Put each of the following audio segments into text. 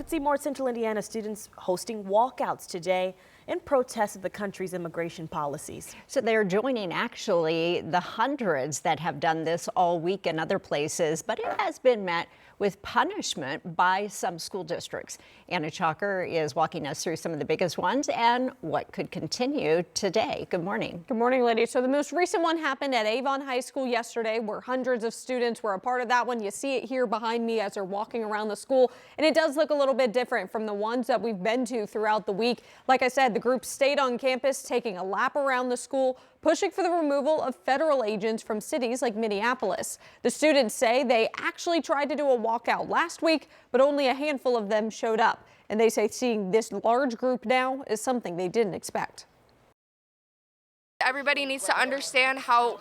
Let's see more Central Indiana students hosting walkouts today in protest of the country's immigration policies. So they're joining actually the hundreds that have done this all week in other places, but it has been met with punishment by some school districts. Anna Chalker is walking us through some of the biggest ones and what could continue today. Good morning. Good morning, Lydia. So the most recent one happened at Avon High School yesterday, where hundreds of students were a part of that one. You see it here behind me as they're walking around the school, and it does look a little bit different from the ones that we've been to throughout the week. Like I said, the group stayed on campus, taking a lap around the school, pushing for the removal of federal agents from cities like Minneapolis. The students say they actually tried to do a walkout last week, but only a handful of them showed up. And they say seeing this large group now is something they didn't expect. Everybody needs to understand how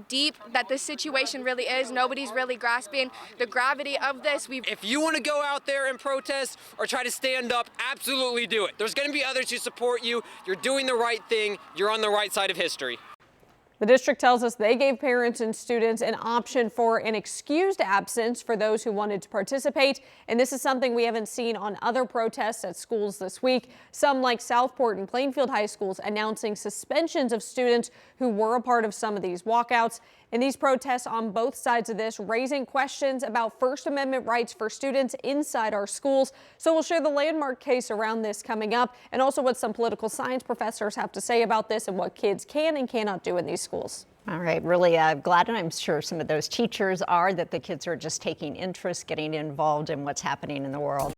deep that this situation really is. Nobody's really grasping the gravity of this. If you want to go out there and protest or try to stand up, absolutely do it. There's going to be others who support you. You're doing the right thing. You're on the right side of history. The district tells us they gave parents and students an option for an excused absence for those who wanted to participate. And this is something we haven't seen on other protests at schools this week. Some, like Southport and Plainfield high schools, announcing suspensions of students who were a part of some of these walkouts. And these protests on both sides of this raising questions about First Amendment rights for students inside our schools. So we'll share the landmark case around this coming up, and also what some political science professors have to say about this and what kids can and cannot do in these schools. All right, really glad, and I'm sure some of those teachers are, that the kids are just taking interest, getting involved in what's happening in the world.